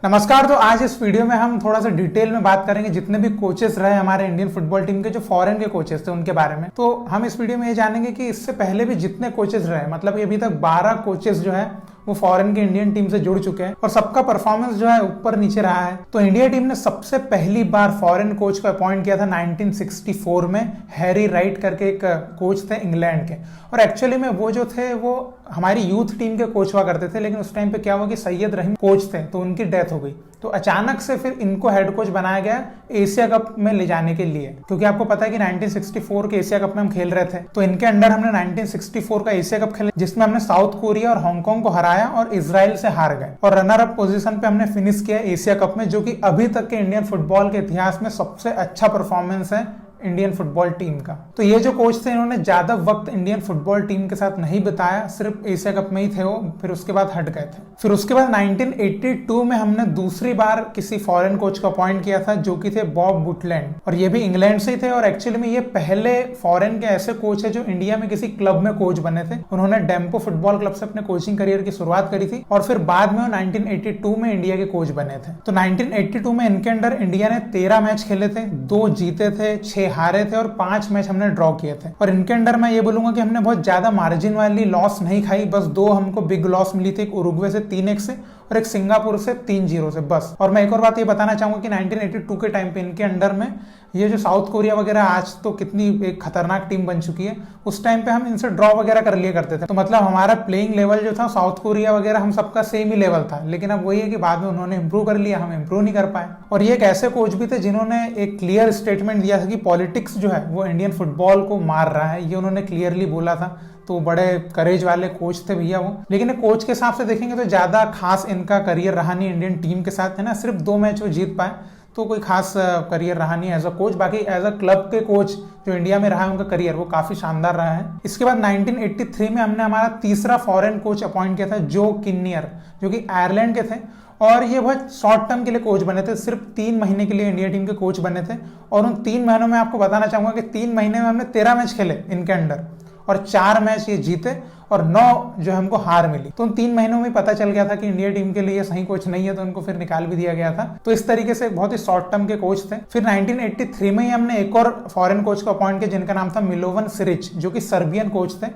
नमस्कार। तो आज इस वीडियो में हम थोड़ा सा डिटेल में बात करेंगे जितने भी कोचेस रहे हमारे इंडियन फुटबॉल टीम के, जो फॉरेन के कोचेस थे उनके बारे में। तो हम इस वीडियो में ये जानेंगे कि इससे पहले भी जितने कोचेस रहे, मतलब अभी तक 12 कोचेस जो है वो फॉरेन की इंडियन टीम से जुड़ चुके हैं और सबका परफॉर्मेंस जो है ऊपर नीचे रहा है। तो इंडिया टीम ने सबसे पहली बार फॉरेन कोच को अपॉइंट किया था 1964 में। हैरी राइट करके एक कोच थे इंग्लैंड के, और एक्चुअली में वो जो थे वो हमारी यूथ टीम के कोच हुआ करते थे, लेकिन उस टाइम पे क्या हुआ कि सैयद रहीम कोच थे तो उनकी डेथ हो गई। तो अचानक से फिर इनको हेड कोच बनाया गया एशिया कप में ले जाने के लिए, क्योंकि आपको पता है कि 1964 के एशिया कप में हम खेल रहे थे। तो इनके अंडर हमने 1964 का एशिया कप खेला, जिसमें हमने साउथ कोरिया और हांगकांग को हराया और इजराइल से हार गए, और रनर अप पोजीशन पे हमने फिनिश किया एशिया कप में, जो कि अभी तक के इंडियन फुटबॉल के इतिहास में सबसे अच्छा परफॉर्मेंस है इंडियन फुटबॉल टीम का। तो ये जो कोच थे इन्होंने ज्यादा वक्त इंडियन फुटबॉल टीम के साथ नहीं बिताया, सिर्फ एशिया कप में ही थे वो, फिर उसके बाद हट गए थे। फिर उसके बाद 1982 में हमने दूसरी बार किसी फॉरेन कोच को अपॉइंट किया था, जो कि थे बॉब बुटलैंड, और ये भी इंग्लैंड से ही थे। और एक्चुअली में ये पहले फॉरेन के ऐसे कोच है जो इंडिया में किसी क्लब में कोच बने थे। उन्होंने डेम्पो फुटबॉल क्लब से अपने कोचिंग करियर की शुरुआत करी थी, और फिर बाद में 1982 में इंडिया के कोच बने थे। तो 1982 में इनके अंडर इंडिया ने 13 मैच खेले थे, 2 जीते थे, 6 हारे थे और 5 मैच हमने ड्रॉ किए थे। और इनके अंडर मैं ये बोलूंगा कि हमने बहुत ज्यादा मार्जिन वाली लॉस नहीं खाई, बस 2 हमको बिग लॉस मिली थी, एक उरुग्वे से 3-1 से और एक सिंगापुर से 3-0 से, बस। और मैं एक और बात ये बताना चाहूंगा कि 1982 के टाइम पे इनके अंडर में ये जो साउथ कोरिया वगैरह आज तो कितनी एक खतरनाक टीम बन चुकी है, उस टाइम पे हम इनसे ड्रॉ वगैरह कर लिया करते थे। तो मतलब हमारा प्लेइंग लेवल जो था साउथ कोरिया वगैरह हम सबका सेम ही लेवल था, लेकिन अब वही है कि बाद में उन्होंने इंप्रूव कर लिया, हम इंप्रूव नहीं कर पाए। और ये एक ऐसे कोच भी थे जिन्होंने एक क्लियर स्टेटमेंट दिया था कि पॉलिटिक्स जो है वो इंडियन फुटबॉल को मार रहा है, ये उन्होंने क्लियरली बोला था। तो बड़े करेज वाले कोच थे भैया वो। लेकिन कोच के हिसाब से देखेंगे तो ज्यादा खास इनका करियर रहा नहीं इंडियन टीम के साथ, है ना। सिर्फ 2 मैच वो जीत पाए, तो कोई खास करियर रहा नहीं एज अ कोच। बाकी एज अ क्लब के कोच जो इंडिया में रहा है उनका करियर वो काफी शानदार रहा है। इसके बाद 1983 में हमने हमारा तीसरा फॉरेन कोच अपॉइंट किया था, जो किन्नियर, जो कि आयरलैंड के थे, और ये बहुत शॉर्ट टर्म के लिए कोच बने थे, सिर्फ 3 महीने के लिए इंडिया टीम के कोच बने थे। और उन 3 महीनों में आपको बताना चाहूंगा कि 3 महीने में हमने 13 मैच खेले इनके अंडर, और 4 मैच ये जीते और 9 जो हमको हार मिली। तो उन 3 महीनों में पता चल गया था कि इंडिया टीम के लिए सही कोच नहीं है, तो उनको फिर निकाल भी दिया गया था। तो इस तरीके से बहुत ही शॉर्ट टर्म के कोच थे। फिर 1983 में ही हमने एक और फॉरेन कोच को अपॉइंट किया, जिनका नाम था मिलोवन सिरिच, जो कि सर्बियन कोच थे।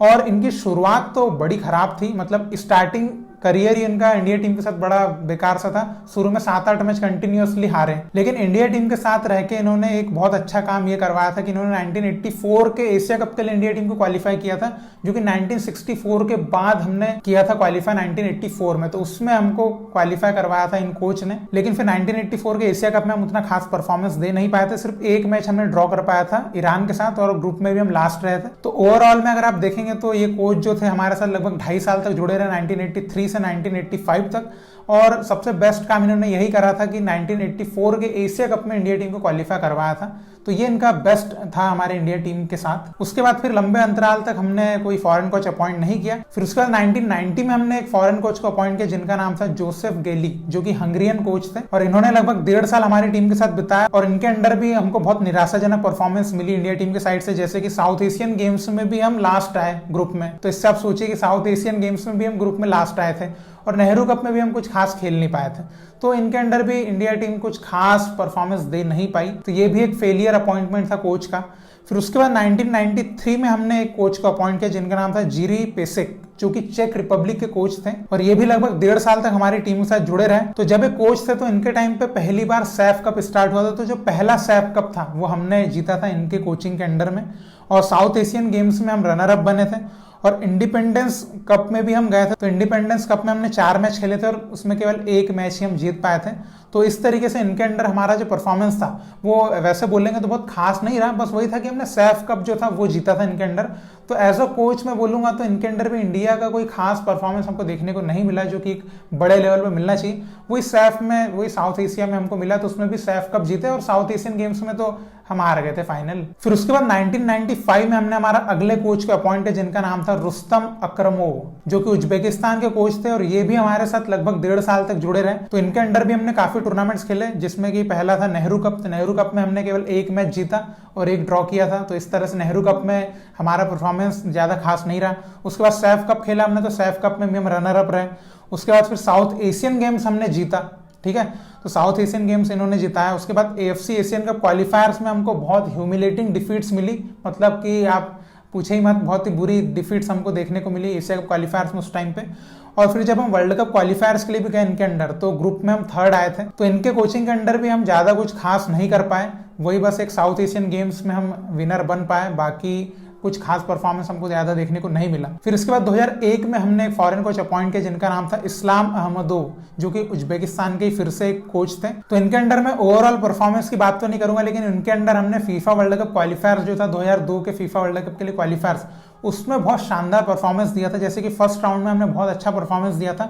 और इनकी शुरुआत तो बड़ी खराब थी, मतलब स्टार्टिंग करियर ही इनका इंडिया टीम के साथ बड़ा बेकार सा था। शुरू में 7-8 मैच कंटिन्यूअसली हारे, लेकिन इंडिया टीम के साथ रह के इन्होंने एक बहुत अच्छा काम ये करवाया था कि इन्होंने 1984 के एशिया कप के लिए इंडिया टीम को क्वालिफाई किया था, जो कि 1964 के बाद हमने किया था क्वालिफाई 1984 में। तो उसमें हमको क्वालिफाई करवाया था इन कोच ने। लेकिन फिर 1984 के एशिया कप में हम उतना खास परफॉर्मेंस दे नहीं पाए थे, सिर्फ 1 मैच हमने ड्रॉ कर पाया था ईरान के साथ, और ग्रुप में भी हम लास्ट रहे थे। तो ओवरऑल में अगर आप देखेंगे तो ये कोच जो थे हमारे साथ लगभग 2.5 साल तक जुड़े रहे, 1983 से 1985 तक। और सबसे बेस्ट काम इन्होंने यही करा था कि 1984 के एशिया कप में इंडिया टीम को क्वालिफाई करवाया था। तो ये इनका बेस्ट था हमारे इंडिया टीम के साथ। उसके बाद फिर लंबे अंतराल तक हमने कोई फॉरेन कोच अपॉइंट नहीं किया। फिर उसके बाद 1990 में हमने एक फॉरेन कोच को अपॉइंट किया, जिनका नाम था जोसेफ गेली, जो कि हंगरियन कोच थे, और इन्होंने लगभग 1.5 साल हमारी टीम के साथ बिताया। और इनके अंडर भी हमको बहुत निराशाजनक परफॉर्मेंस मिली इंडिया टीम के साइड से, जैसे कि साउथ एशियन गेम्स में भी हम लास्ट आए ग्रुप में। तो इससे आप सोचिए कि साउथ एशियन गेम्स में भी हम ग्रुप में लास्ट आए थे, और नेहरू कप में भी हम कुछ खास खेल नहीं पाए थे। तो इनके अंडर भी इंडिया टीम कुछ खास परफॉर्मेंस दे नहीं पाई, तो ये भी एक फेलियर अपॉइंटमेंट था कोच का। फिर उसके बाद 1993 में हमने एक कोच को अपॉइंट किया, जिनका नाम था जिरी पेसेक, जो कि चेक रिपब्लिक के कोच थे, और ये भी लगभग 1.5 साल तक हमारी टीम के साथ जुड़े रहे। तो जब एक कोच थे तो इनके टाइम पे पहली बार सैफ कप स्टार्ट हुआ था, तो जो पहला सैफ कप था वो हमने जीता था इनके कोचिंग के अंडर में। और साउथ एशियन गेम्स में हम रनर अप बने थे, और इंडिपेंडेंस कप में भी हम गए थे। तो इंडिपेंडेंस कप में हमने 4 मैच खेले थे और उसमें केवल 1 मैच ही हम जीत पाए थे। तो इस तरीके से इनके अंडर हमारा जो परफॉर्मेंस था वो वैसे बोलेंगे तो बहुत खास नहीं रहा, बस वही था कि हमने सैफ कप जो था वो जीता था इनके अंडर। तो एज अ कोच मैं बोलूंगा तो इनके अंडर भी इंडिया का कोई खास परफॉर्मेंस हमको देखने को नहीं मिला, जो कि एक बड़े लेवल पे मिलना चाहिए। वही सैफ में, वही साउथ एशिया में हमको मिला, तो उसमें भी सैफ कप जीते, और साउथ एशियन गेम्स में तो हम हार गए थे फाइनल। फिर उसके बाद 1995 में हमने हमारा अगले कोच को अपॉइंट किया, जिनका नाम था रुस्तम अक्रमोव, जो कि उज्बेकिस्तान के कोच थे, और ये भी हमारे साथ लगभग 1.5 साल तक जुड़े रहे। तो इनके अंडर भी हमने काफी टूर्नामेंट्स खेले, जिसमें कि पहला था नेहरू कप। तो नेहरू कप में हमने केवल 1 मैच जीता और 1 ड्रॉ किया था। तो इस तरह से नेहरू कप में हमारा परफॉर्मेंस ज्यादा खास नहीं रहा। उसके बाद सैफ कप खेला हमने, तो सैफ कप में भी हम रनर अप रहे। उसके बाद फिर साउथ एशियन गेम्स हमने जीता, ठीक है। तो साउथ एशियन गेम्स इन्होंने जिताया। उसके बाद AFC एशियन कप क्वालिफायर्स में हमको बहुत ह्यूमिलेटिंग डिफीट्स मिली, मतलब कि आप पूछे ही मत, बहुत ही बुरी डिफीट्स हमको देखने को मिली एशिया कप क्वालिफायर्स में उस टाइम पे। और फिर जब हम वर्ल्ड कप क्वालिफायर्स के लिए भी गए इनके अंडर, तो ग्रुप में हम 3rd आए थे। तो इनके कोचिंग के अंडर भी हम ज्यादा कुछ खास नहीं कर पाए, वही बस एक साउथ एशियन गेम्स में हम विनर बन पाए, बाकी कुछ खास परफॉर्मेंस हमको ज्यादा देखने को नहीं मिला। फिर इसके बाद 2001 में हमने एक फॉरेन कोच अपॉइंट किया जिनका नाम था इस्लाम अहमदोव, जो कि उज्बेकिस्तान के फिर से एक कोच थे। तो इनके अंडर में ओवरऑल परफॉर्मेंस की बात तो नहीं करूंगा, लेकिन इनके अंडर हमने फीफा वर्ल्ड कप क्वालिफायर्स जो था 2002 के फीफा वर्ल्ड कप के लिए क्वालिफायर्स, उसमें बहुत शानदार परफॉर्मेंस दिया था। जैसे कि फर्स्ट राउंड में हमने बहुत अच्छा परफॉर्मेंस दिया था,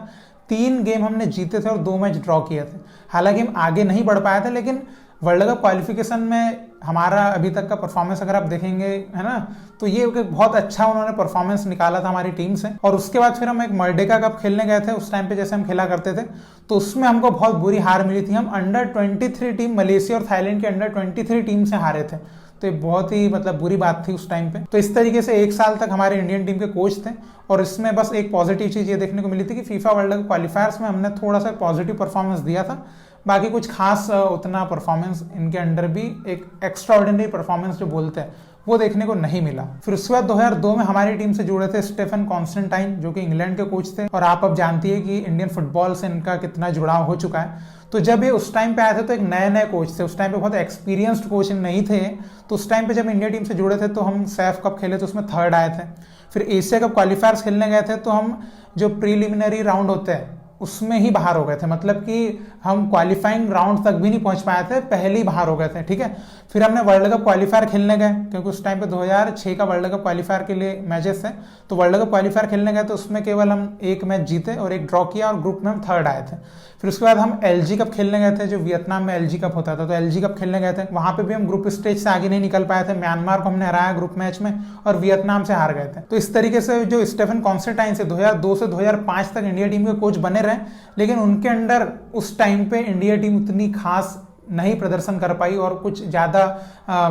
3 गेम हमने जीते थे और 2 मैच ड्रॉ किए थे। हालांकि हम आगे नहीं बढ़ पाए थे, लेकिन वर्ल्ड कप क्वालिफिकेशन में हमारा अभी तक का परफॉर्मेंस अगर आप देखेंगे, है ना, तो ये बहुत अच्छा उन्होंने परफॉर्मेंस निकाला था हमारी टीम से। और उसके बाद फिर हम एक मर्डेका कप खेलने गए थे, उस टाइम पे जैसे हम खेला करते थे, तो उसमें हमको बहुत बुरी हार मिली थी। हम अंडर 23 टीम मलेशिया और थाईलैंड के अंडर 23 टीम से हारे थे। तो ये बहुत ही मतलब बुरी बात थी उस टाइम पे। तो इस तरीके से 1 साल तक हमारे इंडियन टीम के कोच थे। और इसमें बस एक पॉजिटिव चीज ये देखने को मिली थी कि फीफा वर्ल्ड कप क्वालिफायर्स में हमने थोड़ा सा पॉजिटिव परफॉर्मेंस दिया था, बाकी कुछ खास उतना परफॉर्मेंस इनके अंडर भी एक एक्स्ट्राऑर्डिनरी परफॉर्मेंस जो बोलते हैं वो देखने को नहीं मिला। फिर उसके बाद 2002 में हमारी टीम से जुड़े थे स्टेफन कॉन्स्टेंटाइन, जो कि इंग्लैंड के कोच थे। और आप अब जानती है कि इंडियन फुटबॉल से इनका कितना जुड़ाव हो चुका है। तो जब ये उस टाइम पे आए थे तो एक नए कोच थे, उस टाइम पे बहुत एक्सपीरियंस्ड कोच नहीं थे। तो उस टाइम पे जब इंडिया टीम से जुड़े थे तो हम सैफ कप खेले तो उसमें 3rd आए थे। फिर एशिया कप क्वालिफायर्स खेलने गए थे तो हम जो प्रीलिमिनरी राउंड होते हैं उसमें ही बाहर हो गए थे, मतलब कि हम क्वालिफाइंग राउंड तक भी नहीं पहुंच पाए थे, पहले ही बाहर हो गए थे, ठीक है। फिर हमने वर्ल्ड कप क्वालिफायर खेलने गए, क्योंकि उस टाइम पे 2006 का वर्ल्ड कप क्वालिफायर के लिए मैचेस थे। तो वर्ल्ड कप क्वालिफायर खेलने गए तो उसमें केवल हम 1 मैच जीते और 1 ड्रॉ किया और ग्रुप में हम 3rd आए थे। फिर उसके बाद हम LG कप खेलने गए थे, जो वियतनाम में LG कप होता था, तो LG कप खेलने गए थे। वहां पे भी हम ग्रुप स्टेज से आगे नहीं निकल पाए थे, म्यांमार को हमने हराया ग्रुप मैच में और वियतनाम से हार गए थे। तो इस तरीके से जो स्टेफन कॉन्स्टेंटाइन से 2002 से 2005 तक इंडिया टीम के कोच बने रहे, लेकिन उनके अंडर उस टाइम पे इंडिया टीम उतनी खास नहीं प्रदर्शन कर पाई और कुछ ज्यादा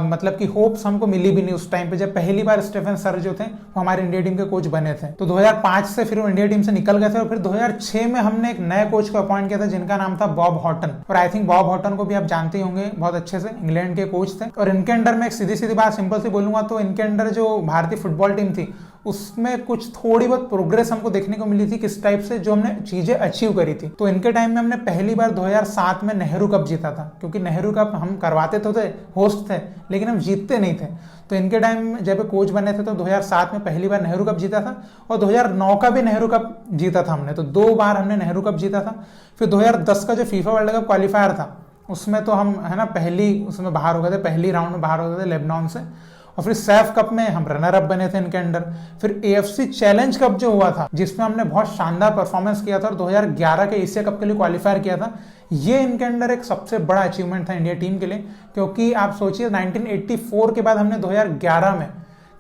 मतलब कि होप्स हमको मिली भी नहीं उस टाइम पे, जब पहली बार स्टेफन सर जो थे वो हमारे इंडिया टीम के कोच बने थे। तो 2005 से फिर वो इंडिया टीम से निकल गए थे और फिर 2006 में हमने एक नए कोच को अपॉइंट किया था जिनका नाम था बॉब हॉटन। और आई थिंक बॉब हॉटन को भी आप जानते ही होंगे बहुत अच्छे से, इंग्लैंड के कोच थे। और इनके अंडर में एक सीधी बात सिंपल सी बोलूंगा तो इनके अंडर जो भारतीय फुटबॉल टीम थी उसमें कुछ थोड़ी बहुत प्रोग्रेस हमको देखने को मिली थी, किस टाइप से जो हमने चीजें अचीव करी थी। तो इनके टाइम में हमने पहली बार 2007 में नेहरू कप जीता था, क्योंकि नेहरू कप हम करवाते तो थे, होस्ट थे, लेकिन हम जीतते नहीं थे। तो इनके टाइम जब कोच बने थे तो 2007 में पहली बार नेहरू कप जीता था और 2009 का भी नेहरू कप जीता था हमने। तो 2 बार हमने नेहरू कप जीता था। फिर 2010 का जो फीफा वर्ल्ड कप क्वालिफायर था उसमें तो हम, है ना, पहली उसमें बाहर हो गए थे, पहली राउंड में बाहर हो गए थे लेबनान से। और फिर सैफ कप में हम रनर अप बने थे इनके अंडर। फिर AFC चैलेंज कप जो हुआ था जिसमें हमने बहुत शानदार परफॉर्मेंस किया था और 2011 के एशिया कप के लिए क्वालिफायर किया था, ये इनके अंडर एक सबसे बड़ा अचीवमेंट था इंडिया टीम के लिए। क्योंकि आप सोचिए 1984 के बाद हमने 2011 में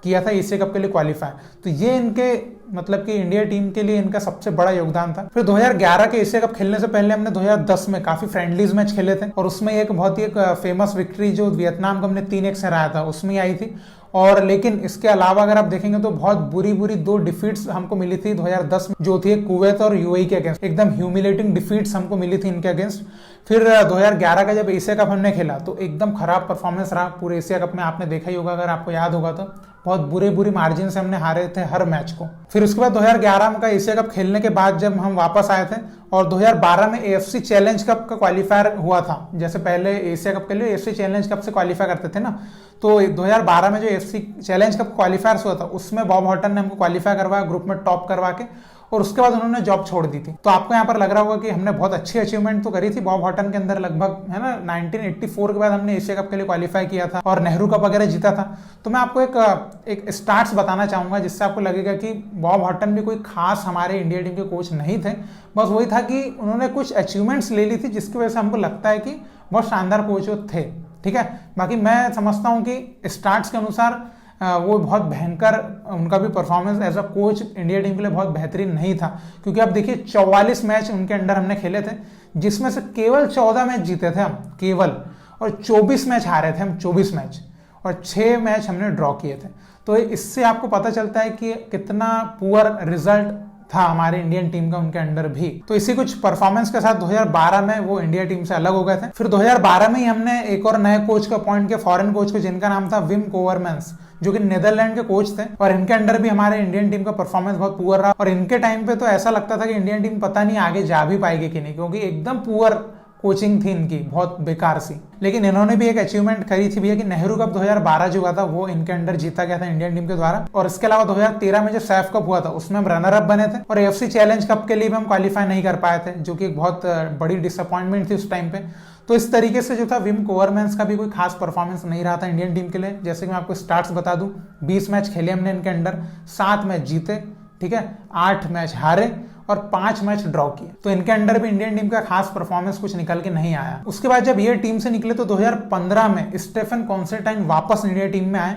किया था एशिया कप के लिए क्वालिफाई, तो ये इनके मतलब कि इंडिया टीम के लिए इनका सबसे बड़ा योगदान था। फिर 2011 के एशिया कप खेलने से पहले हमने 2010 में काफी फ्रेंडलीज मैच खेले थे और उसमें एक बहुत ही एक फेमस विक्ट्री जो वियतनाम को हमने 3-1 से हराया था उसमें आई थी। और लेकिन इसके अलावा अगर आप देखेंगे तो बहुत बुरी 2 डिफीट्स हमको मिली थी 2010 में, जो थी कुवैत और UAE के अगेंस्ट, एकदम ह्यूमिलेटिंग डिफीट्स हमको मिली थी इनके अगेंस्ट। फिर 2011 का जब एशिया कप हमने खेला तो एकदम खराब परफॉर्मेंस रहा पूरे एशिया कप में, आपने देखा ही होगा अगर आपको याद होगा तो, बहुत बुरी मार्जिन से हमने हारे थे हर मैच को। फिर उसके बाद 2011 का एशिया कप खेलने के बाद जब हम वापस आए थे और 2012 में AFC चैलेंज कप का क्वालिफायर हुआ था, जैसे पहले एशिया कप के लिए AFC चैलेंज कप से क्वालिफाई करते थे ना, तो 2012 में जो AFC चैलेंज कप क्वालिफायर हुआ था उसमें बॉब हॉटन ने हमको क्वालिफाई करवाया ग्रुप में टॉप करवा के, और उसके बाद उन्होंने जॉब छोड़ दी थी। तो आपको यहाँ पर लग रहा होगा कि हमने बहुत अच्छी अचीवमेंट तो करी थी बॉब हॉटन के अंदर, लगभग, है ना, 1984 के बाद हमने एशिया कप के लिए क्वालिफाई किया था और नेहरू कप वगैरह जीता था। तो मैं आपको एक स्टार्ट्स बताना चाहूंगा जिससे आपको लगेगा कि बॉब हॉटन भी कोई खास हमारे इंडिया टीम के कोच नहीं थे, बस वही था कि उन्होंने कुछ अचीवमेंट्स ले ली थी जिसकी वजह से हमको लगता है कि बहुत शानदार कोच थे, ठीक है। बाकी मैं समझता हूँ कि स्टार्ट्स के अनुसार वो बहुत भयंकर, उनका भी performance as a coach India team के लिए बहुत बेहतरीन नहीं था, क्योंकि आप देखिए 44 मैच उनके अंडर हमने खेले थे जिसमें से केवल 14 मैच जीते थे हम केवल, और 24 मैच हारे थे हम, 24 मैच, और 6 मैच हमने ड्रॉ किए थे। तो इससे आपको पता चलता है कि कितना पुअर रिजल्ट था हमारे इंडियन टीम का उनके अंडर भी। तो इसी कुछ परफॉर्मेंस के साथ 2012 में वो इंडिया टीम से अलग हो गए थे। फिर 2012 में ही हमने एक और नए कोच को अपॉइंट किया, फॉरेन कोच को, जिनका नाम था विम कोवरमेंस, जो कि नीदरलैंड के कोच थे। और इनके अंडर भी हमारे इंडियन टीम का परफॉर्मेंस बहुत पुअर रहा, और इनके टाइम पे तो ऐसा लगता था कि इंडियन टीम पता नहीं आगे जा भी पाएगी कि नहीं, क्योंकि एकदम पुअर कोचिंग थी इनकी, बहुत बेकार सी। लेकिन इन्होंने भी एक अचीवमेंट करी थी भैया कि नेहरू कप 2012 जो हुआ था वो इनके अंडर जीता गया था इंडियन टीम के द्वारा। और इसके अलावा 2013 में जो सैफ कप हुआ था उसमें हम रनर अप बने थे, और एएफसी चैलेंज कप के लिए भी हम क्वालिफाई नहीं कर पाए थे, जो कि एक बहुत बड़ी डिसअपॉइंटमेंट थी उस टाइम पे। तो इस तरीके से जो था विम कोवरमेंस का भी कोई खास परफॉर्मेंस नहीं रहा था इंडियन टीम के लिए। जैसे कि मैं आपको स्टार्ट्स बता दूं, 20 मैच खेले हमने इनके अंडर, 7 मैच जीते, ठीक है, 8 मैच हारे और 5 मैच ड्रॉ किए। तो इनके अंडर भी इंडियन टीम का खास परफॉर्मेंस कुछ निकल के नहीं आया। उसके बाद जब ये टीम से निकले तो 2015 में स्टेफन कॉन्स्टेंटाइन वापस इंडिया टीम में आए,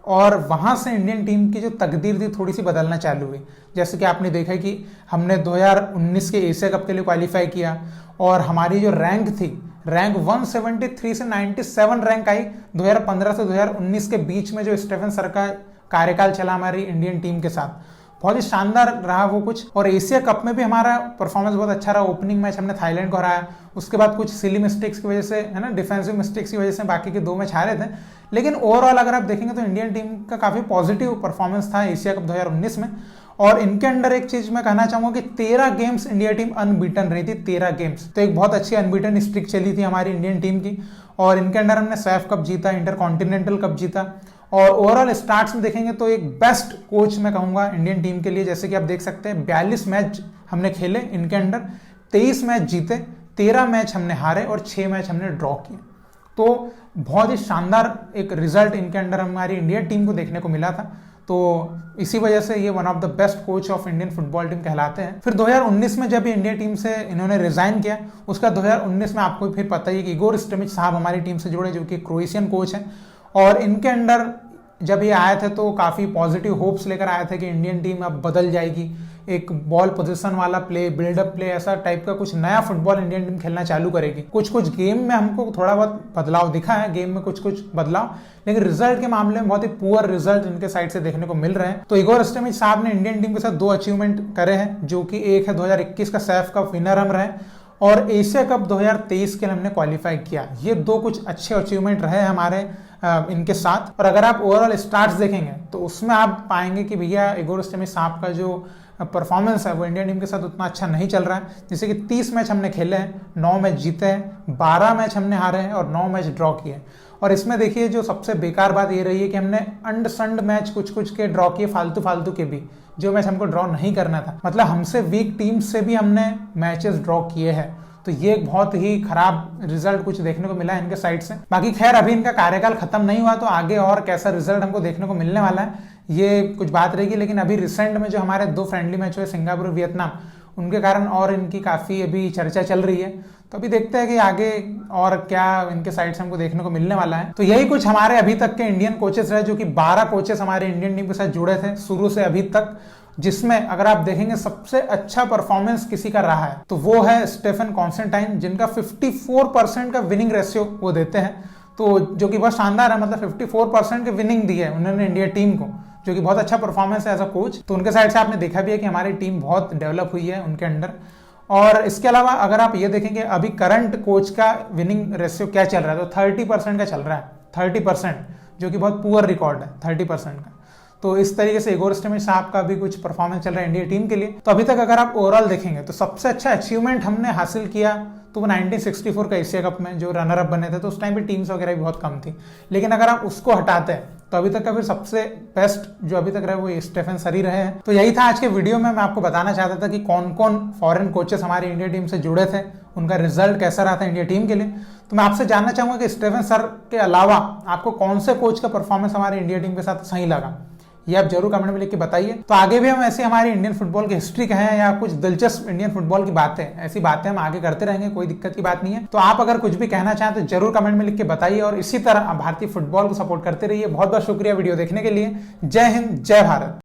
और वहां से इंडियन टीम की जो तकदीर थी थोड़ी सी बदलना चालू हुई। जैसे कि आपने देखा कि हमने 2019 के एशिया कप के लिए क्वालिफाई किया, और हमारी जो रैंक थी, रैंक 173 से 97 रैंक आई 2015 से 2019 के बीच में, जो स्टेफन सर का कार्यकाल चला हमारी इंडियन टीम के साथ। बहुत ही शानदार रहा वो कुछ। और एशिया कप में भी हमारा परफॉर्मेंस बहुत अच्छा रहा। ओपनिंग मैच हमने थाईलैंड को हराया, उसके बाद कुछ सिली मिस्टेक्स की वजह से, है ना, डिफेंसिव मिस्टेक्स की वजह से बाकी के 2 मैच हारे थे। लेकिन ओवरऑल अगर आप देखेंगे तो इंडियन टीम का काफी पॉजिटिव परफॉर्मेंस था एशिया कप 2019 में। और इनके अंडर एक चीज मैं कहना चाहूंगा कि 13 गेम्स इंडिया टीम अनबीटन रही थी, 13 गेम्स। तो एक बहुत अच्छी अनबीटन स्ट्रिक चली थी हमारी इंडियन टीम की। और इनके अंडर हमने सैफ कप जीता, इंटर कॉन्टिनेंटल कप जीता। और ओवरऑल स्टार्ट्स में देखेंगे तो एक बेस्ट कोच मैं कहूंगा इंडियन टीम के लिए। जैसे कि आप देख सकते हैं 42 मैच हमने खेले इनके अंडर, 23 मैच जीते, 13 मैच हमने हारे और 6 मैच हमने ड्रॉ किए। तो बहुत ही शानदार एक रिजल्ट इनके अंडर हमारी इंडियन टीम को देखने को मिला था। तो इसी वजह से ये one of the best coach of Indian football team कहलाते हैं। फिर 2019 में जब इंडिया टीम से इन्होंने रिजाइन किया, उसका 2019 में आपको फिर पता ही कि इगोर स्टिमिच साहब हमारी टीम से जुड़े, जो कि क्रोएशियन कोच हैं। और इनके अंडर जब ये आए थे तो काफ़ी पॉजिटिव होप्स लेकर आए थे कि इंडियन टीम अब बदल जाएगी, एक बॉल पोजीशन वाला प्ले, बिल्डअप प्ले, ऐसा टाइप का कुछ नया फुटबॉल इंडियन टीम खेलना चालू करेगी। कुछ कुछ गेम में हमको थोड़ा बहुत बदलाव दिखा है, गेम में कुछ कुछ बदलाव, लेकिन रिजल्ट के मामले में बहुत ही पुअर रिजल्ट इनके साइड से देखने को मिल रहे हैं। तो इगोर स्टिमिच साहब ने इंडियन टीम के साथ 2 अचीवमेंट करे हैं, जो कि एक है 2021 का सैफ कप विनर हम रहे, और एशिया कप 2023 के लिए हमने क्वालिफाई किया। ये 2 कुछ अच्छे अचीवमेंट रहे हमारे इनके साथ। और अगर आप ओवरऑल स्टार्ट्स देखेंगे तो उसमें आप पाएंगे कि भैया इगोर स्टिमिच साहब का जो परफॉर्मेंस है वो इंडियन टीम के साथ उतना अच्छा नहीं चल रहा है। जैसे कि 30 मैच हमने खेले हैं, 9 मैच जीते हैं, 12 मैच हमने हारे हैं और 9 मैच ड्रॉ किए। और इसमें देखिए जो सबसे बेकार बात ये रही है कि हमने अंड संड मैच कुछ कुछ के ड्रॉ किए, फालतू फालतू के भी, जो मैच हमको ड्रॉ नहीं करना था। मतलब हमसे वीक टीम से भी हमने मैचेस ड्रॉ किए हैं। तो ये एक बहुत ही खराब रिजल्ट कुछ देखने को मिला है इनके साइड से। बाकी खैर अभी इनका कार्यकाल खत्म नहीं हुआ, तो आगे और कैसा रिजल्ट हमको देखने को मिलने वाला है ये कुछ बात रहेगी। लेकिन अभी रिसेंट में जो हमारे 2 फ्रेंडली मैच हुए सिंगापुर वियतनाम, उनके कारण और इनकी काफ़ी अभी चर्चा चल रही है। तो अभी देखते हैं कि आगे और क्या इनके साइड से हमको देखने को मिलने वाला है। तो यही कुछ हमारे अभी तक के इंडियन कोचेस रहे, जो कि 12 कोचेस हमारे इंडियन टीम के साथ जुड़े थे शुरू से अभी तक, जिसमें अगर आप देखेंगे सबसे अच्छा परफॉर्मेंस किसी का रहा है तो वो है स्टेफन कॉन्स्टेंटाइन, जिनका 54% का विनिंग रेशियो वो देते हैं। तो जो कि बहुत शानदार है, मतलब 54% की विनिंग दी है उन्होंने इंडिया टीम को, जो कि बहुत अच्छा परफॉर्मेंस है एज अ कोच। तो उनके साइड से आपने देखा भी है कि हमारी टीम बहुत डेवलप हुई है उनके अंडर। और इसके अलावा अगर आप ये देखेंगे अभी करंट कोच का विनिंग रेशियो क्या चल रहा है, तो 30% का चल रहा है, 30%, जो कि बहुत पुअर रिकॉर्ड है 30% का। तो इस तरीके से इगोर स्टिमिच साहब का भी कुछ परफॉर्मेंस चल रहा है इंडिया टीम के लिए। तो अभी तक अगर आप ओवरऑल देखेंगे तो सबसे अच्छा अचीवमेंट हमने हासिल किया तो वो 1964 का एशिया कप में जो रनर अप बने थे, तो उस टाइम पे टीम्स वगैरह भी बहुत कम थी। लेकिन अगर आप उसको हटाते हैं तो अभी तक का फिर सबसे बेस्ट जो अभी तक रहे वो स्टेफन सर ही रहे हैं। तो यही था आज के वीडियो में, मैं आपको बताना चाहता था कि कौन कौन फॉरेन कोचेस हमारी इंडिया टीम से जुड़े थे, उनका रिजल्ट कैसा रहा था इंडिया टीम के लिए। तो मैं आपसे जानना चाहूंगा कि स्टेफन सर के अलावा आपको कौन से कोच का परफॉर्मेंस हमारी इंडिया टीम के साथ सही लगा, ये आप जरूर कमेंट में लिख के बताइए। तो आगे भी हम ऐसे हमारी इंडियन फुटबॉल की हिस्ट्री कहें या कुछ दिलचस्प इंडियन फुटबॉल की बातें, ऐसी बातें हम आगे करते रहेंगे, कोई दिक्कत की बात नहीं है। तो आप अगर कुछ भी कहना चाहें तो जरूर कमेंट में लिख के बताइए, और इसी तरह भारतीय फुटबॉल को सपोर्ट करते रहिए। बहुत बहुत शुक्रिया वीडियो देखने के लिए। जय हिंद, जय भारत।